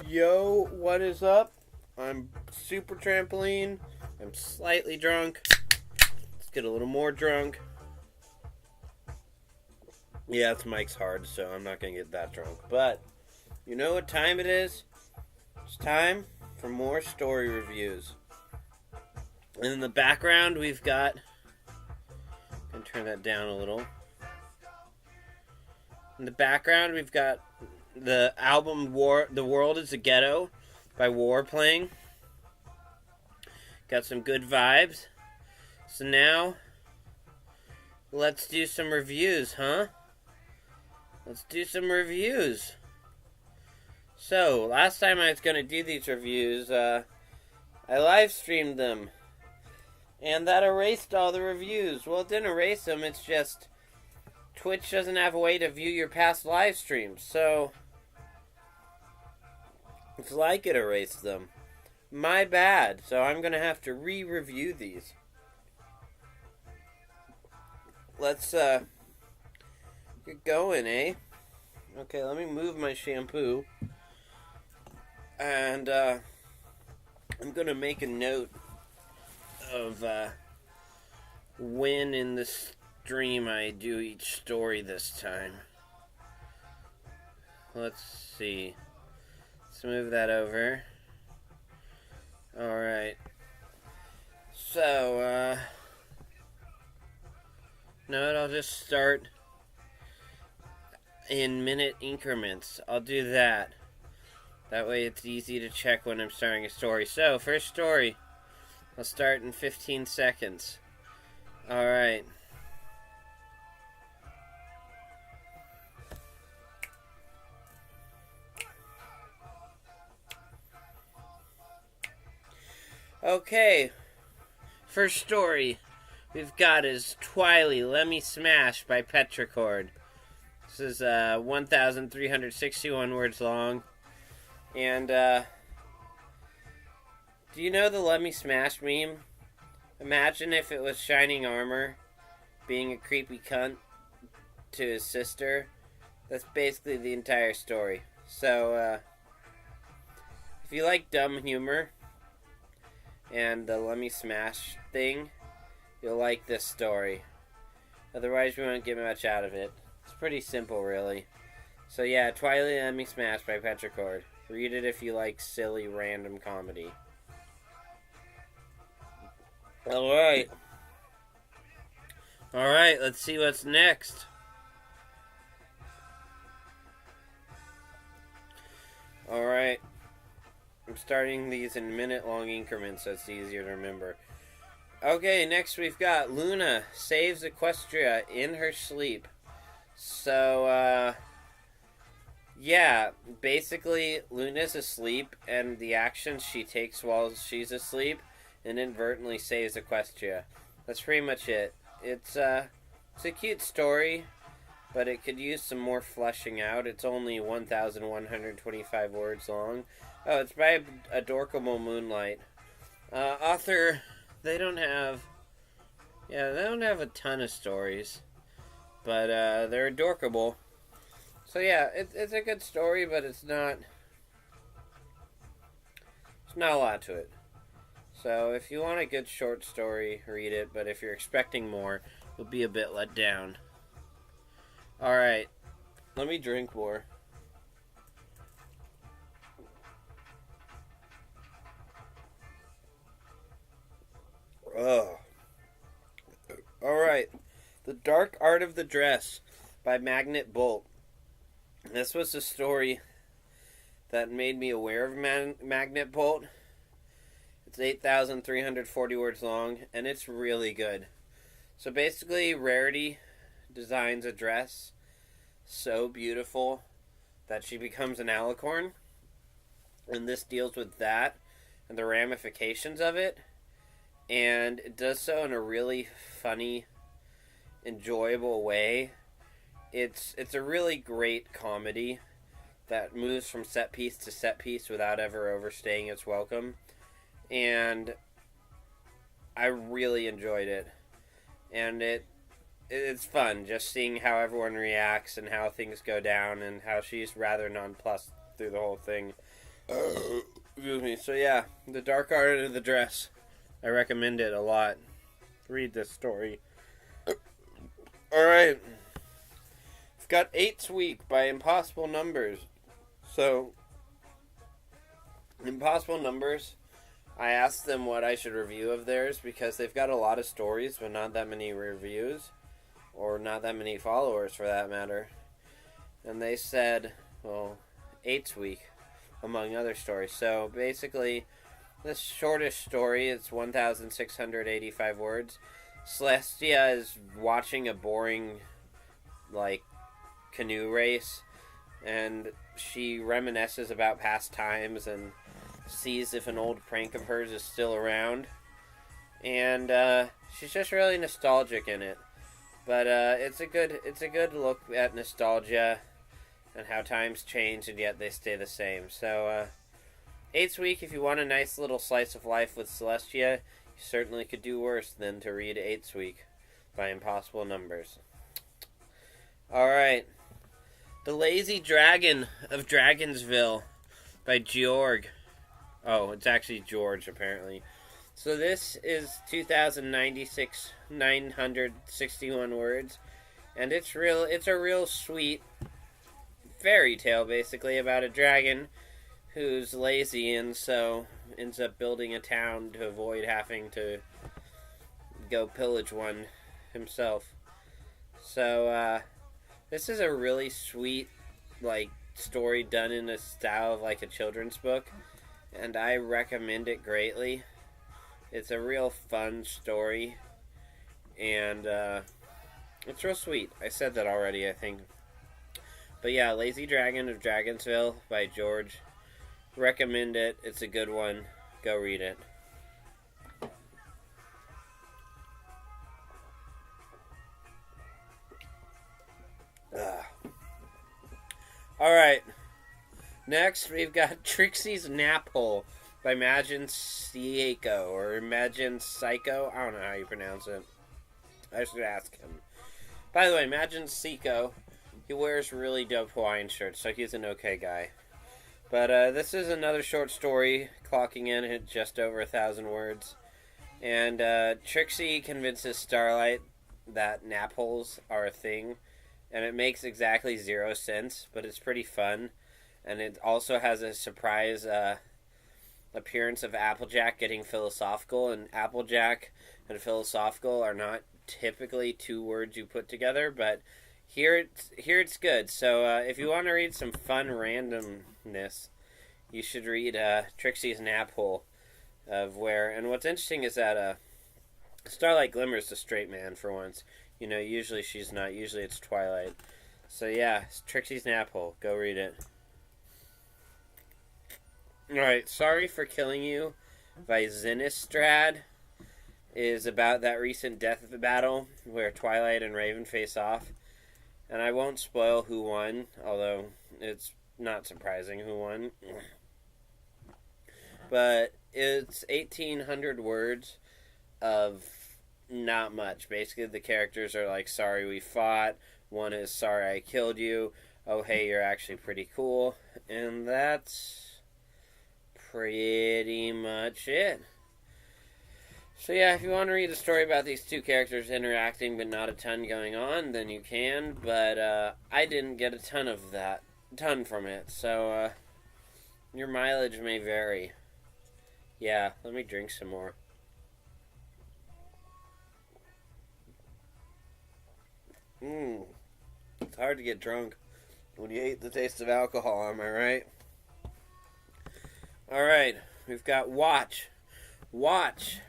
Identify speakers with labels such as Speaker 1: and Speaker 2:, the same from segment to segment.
Speaker 1: Yo, what is up? I'm Super Trampoline. I'm slightly drunk. Let's get a little more drunk. Yeah, it's Mike's hard, so I'm not going to get that drunk. But, you know what time it is? It's time for more story reviews. And in the background, we've got... I'm going to turn that down a little. In the background, we've got the album The World is a Ghetto by War playing. Got some good vibes. So now, let's do some reviews, huh? Let's do some reviews. So, last time I was going to do these reviews, I live streamed them. And that erased all the reviews. Well, it didn't erase them, it's just Twitch doesn't have a way to view your past live streams, so it's like it erased them. My bad, so I'm going to have to re-review these. Let's get going, eh? Okay, let me move my shampoo. And I'm going to make a note of when in the stream I do each story this time. Let's see. Let's move that over. Alright. So, no, I'll just start in minute increments. I'll do that. That way it's easy to check when I'm starting a story. So, first story. I'll start in 15 seconds. Alright. Okay. First story we've got is Twily, Lemmy Smash by Petrichord. This is 1,361 words long. And, do you know the Lemmy Smash meme? Imagine if it was Shining Armor being a creepy cunt to his sister. That's basically the entire story. So, if you like dumb humor and the Lemmy Smash thing, you'll like this story. Otherwise, we won't get much out of it. It's pretty simple, really. So yeah, Twilight Lemmy Smash by Petrichord. Read it if you like silly, random comedy. Alright. Alright, let's see what's next. Alright. I'm starting these in minute-long increments so it's easier to remember. Okay, next we've got Luna saves Equestria in her sleep. So, yeah, basically, Luna's asleep, and the actions she takes while she's asleep inadvertently saves Equestria. That's pretty much it. It's a cute story, but it could use some more fleshing out. It's only 1,125 words long. Oh, it's by Adorkable Moonlight. Author, they don't have a ton of stories, but they're adorkable. So yeah, it's a good story, but it's not a lot to it. So if you want a good short story, read it, but if you're expecting more, you'll be a bit let down. Alright, let me drink more. Oh. Alright, The Dark Art of the Dress by MagnetBolt. This was a story that made me aware of MagnetBolt. It's 8,340 words long, and it's really good. So basically, Rarity designs a dress so beautiful that she becomes an alicorn. And this deals with that and the ramifications of it. And it does so in a really funny, enjoyable way. It's a really great comedy that moves from set piece to set piece without ever overstaying its welcome. And I really enjoyed it. And it's fun just seeing how everyone reacts and how things go down and how she's rather nonplussed through the whole thing. Excuse me. So yeah, The Dark Art of the Dress. I recommend it a lot. Read this story. Alright. I've got 8th Week by Impossible Numbers. So, Impossible Numbers, I asked them what I should review of theirs because they've got a lot of stories, but not that many reviews. Or not that many followers, for that matter. And they said, well, 8th Week, among other stories. So, basically, this shortest story is 1,685 words. Celestia is watching a boring, canoe race, and she reminisces about past times and sees if an old prank of hers is still around. And she's just really nostalgic in it. But it's a good look at nostalgia and how times change and yet they stay the same. So 8th Week, if you want a nice little slice of life with Celestia, you certainly could do worse than to read 8th Week by Impossible Numbers. Alright. The Lazy Dragon of Dragonsville by Georg. Oh, it's actually George, apparently. So this is 961 words. And it's a real sweet fairy tale, basically, about a dragon who's lazy and so ends up building a town to avoid having to go pillage one himself. So, this is a really sweet, story done in a style of, a children's book. And I recommend it greatly. It's a real fun story. And, it's real sweet. I said that already, I think. But yeah, Lazy Dragon of Dragonsville by George. Recommend it. It's a good one. Go read it. Alright. Next, we've got Trixie's Nap Hole by Majin Syeekoh, or Majin Syeekoh. I don't know how you pronounce it. I should ask him. By the way, Majin Syeekoh, he wears really dope Hawaiian shirts, so he's an okay guy. But this is another short story, clocking in at just over 1,000 words. And Trixie convinces Starlight that nap holes are a thing. And it makes exactly 0 sense, but it's pretty fun. And it also has a surprise appearance of Applejack getting philosophical. And Applejack and philosophical are not typically 2 words you put together, but here it's good. So if you want to read some fun randomness, you should read Trixie's Nap Hole. And what's interesting is that Starlight Glimmer's the straight man for once. You know, usually she's not. Usually it's Twilight. So yeah, Trixie's Nap Hole. Go read it. Alright, Sorry for Killing You by Zennistrad is about that recent death battle where Twilight and Raven face off. And I won't spoil who won, although it's not surprising who won. But it's 1,800 words of not much. Basically, the characters are like, sorry we fought. One is, sorry I killed you. Oh, hey, you're actually pretty cool. And that's pretty much it. So yeah, if you want to read a story about these 2 characters interacting but not a ton going on, then you can. But I didn't get a ton from it. So your mileage may vary. Yeah, let me drink some more. It's hard to get drunk when you hate the taste of alcohol, am I right? Alright, we've got Watch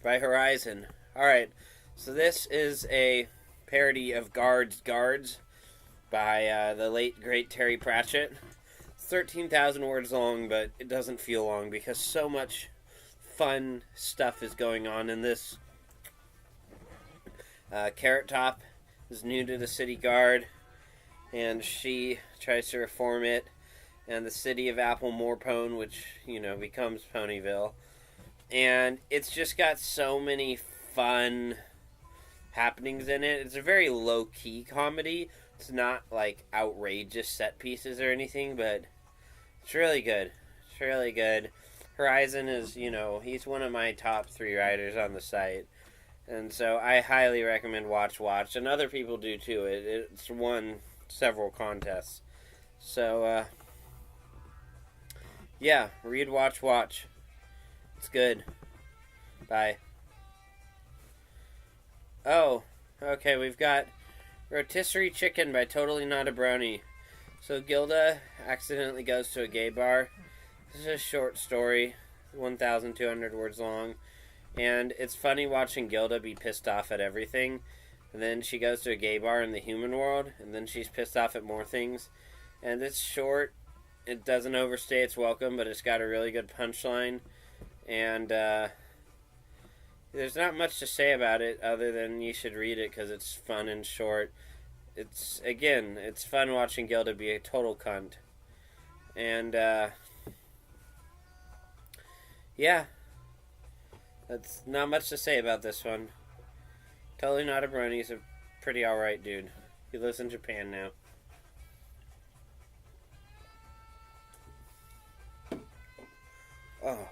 Speaker 1: by Horizon. Alright, so this is a parody of Guards by the late, great Terry Pratchett. It's 13,000 words long, but it doesn't feel long because so much fun stuff is going on in this. Carrot Top is new to the city guard, and she tries to reform it, and the city of Apple Morpone, which, becomes Ponyville. And it's just got so many fun happenings in it. It's a very low-key comedy. It's not, outrageous set pieces or anything, but it's really good. It's really good. Horizon is, he's one of my top 3 writers on the site. And so I highly recommend Watch. And other people do too. It's won several contests. So, yeah, read Watch. It's good. Bye. Oh, okay, we've got Rotisserie Chicken by totallynotabrony. So Gilda accidentally goes to a gay bar. This is a short story, 1,200 words long. And it's funny watching Gilda be pissed off at everything. And then she goes to a gay bar in the human world. And then she's pissed off at more things. And it's short. It doesn't overstay its welcome, but it's got a really good punchline. And there's not much to say about it other than you should read it because it's fun and short. It's fun watching Gilda be a total cunt. And, yeah. That's not much to say about this one. totallynotabrony's a pretty alright dude. He lives in Japan now. Oh.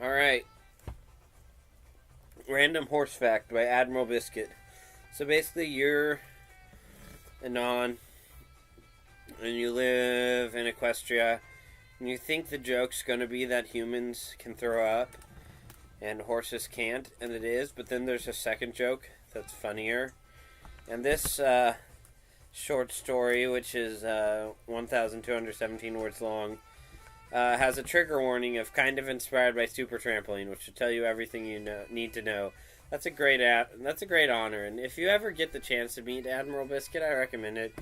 Speaker 1: Alright. Random Horse Fact by Admiral Biscuit. So basically you're Anon and you live in Equestria and you think the joke's gonna be that humans can throw up and horses can't, and it is, but then there's a second joke that's funnier. And this short story, which is 1,217 words long, has a trigger warning of kind of inspired by Super Trampoline, which will tell you everything you need to know. That's a great honor, and if you ever get the chance to meet Admiral Biscuit, I recommend it.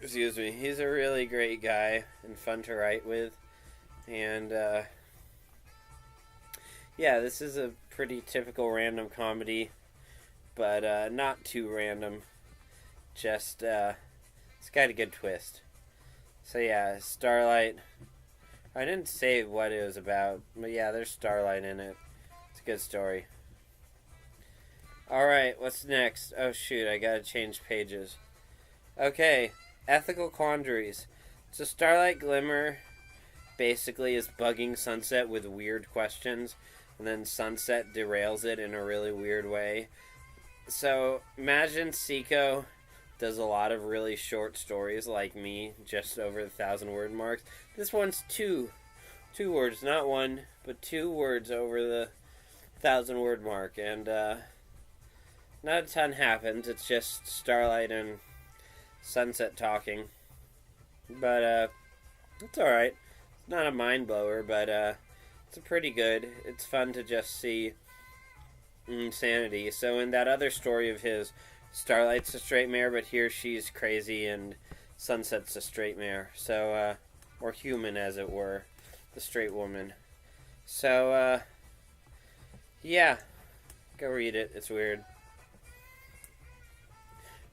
Speaker 1: Excuse me. He's a really great guy and fun to write with, and yeah, this is a pretty typical random comedy, but not too random. Just it's got a good twist. So yeah, Starlight. I didn't say what it was about, but yeah, there's Starlight in it. It's a good story. Alright, what's next? Oh shoot, I gotta change pages. Okay, Ethical Quandaries. So Starlight Glimmer basically is bugging Sunset with weird questions, and then Sunset derails it in a really weird way. So Majin Syeekoh does a lot of really short stories like me, just over the 1,000-word marks. This one's two words, not one, but 2 words over the 1,000-word mark, and not a ton happens. It's just Starlight and Sunset talking, but it's alright. It's not a mind blower, but it's pretty good. It's fun to just see insanity. So in that other story of his, Starlight's a straight mare, but here she's crazy, and Sunset's a straight mare. So, or human, as it were. The straight woman. So, yeah. Go read it. It's weird.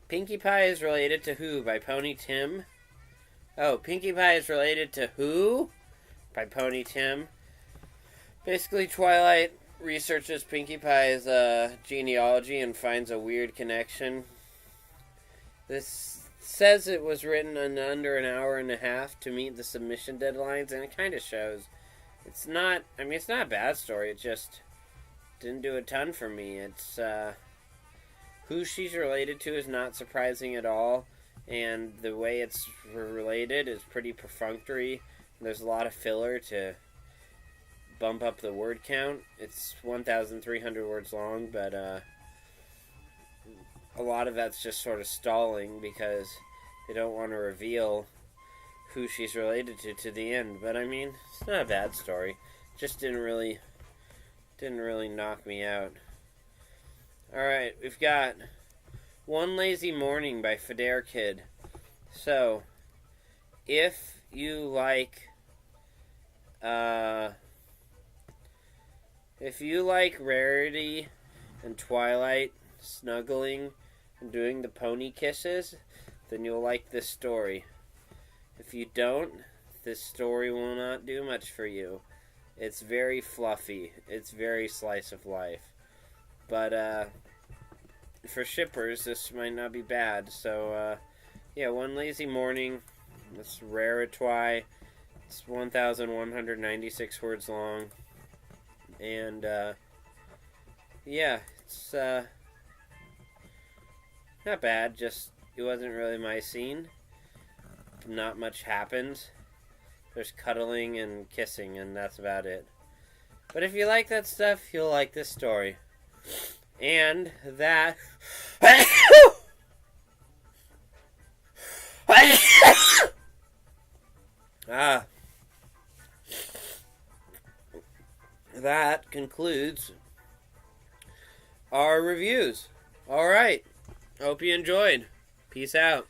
Speaker 1: Pinkie Pie is related to who? By PonyTim. Oh, Pinkie Pie is related to who? By PonyTim. Basically, Twilight researches Pinkie Pie's genealogy and finds a weird connection. This says it was written in under an hour and a half to meet the submission deadlines, and it kind of shows. It's not a bad story, it just didn't do a ton for me. It's, who she's related to is not surprising at all, and the way it's related is pretty perfunctory. There's a lot of filler to bump up the word count. It's 1,300 words long, but a lot of that's just sort of stalling because they don't want to reveal who she's related to the end. But I mean, it's not a bad story. Just didn't really knock me out. Alright, we've got One Lazy Morning by Fedare Kid. So, if you like Rarity and Twilight snuggling and doing the pony kisses, then you'll like this story. If you don't, this story will not do much for you. It's very fluffy. It's very slice of life. But, for shippers, this might not be bad. So, yeah, One Lazy Morning, It's Raritwi. It's 1,196 words long. And, yeah, it's, not bad. Just, it wasn't really my scene. Not much happens. There's cuddling and kissing, and that's about it. But if you like that stuff, you'll like this story. And that... that concludes our reviews. Alright. Hope you enjoyed. Peace out.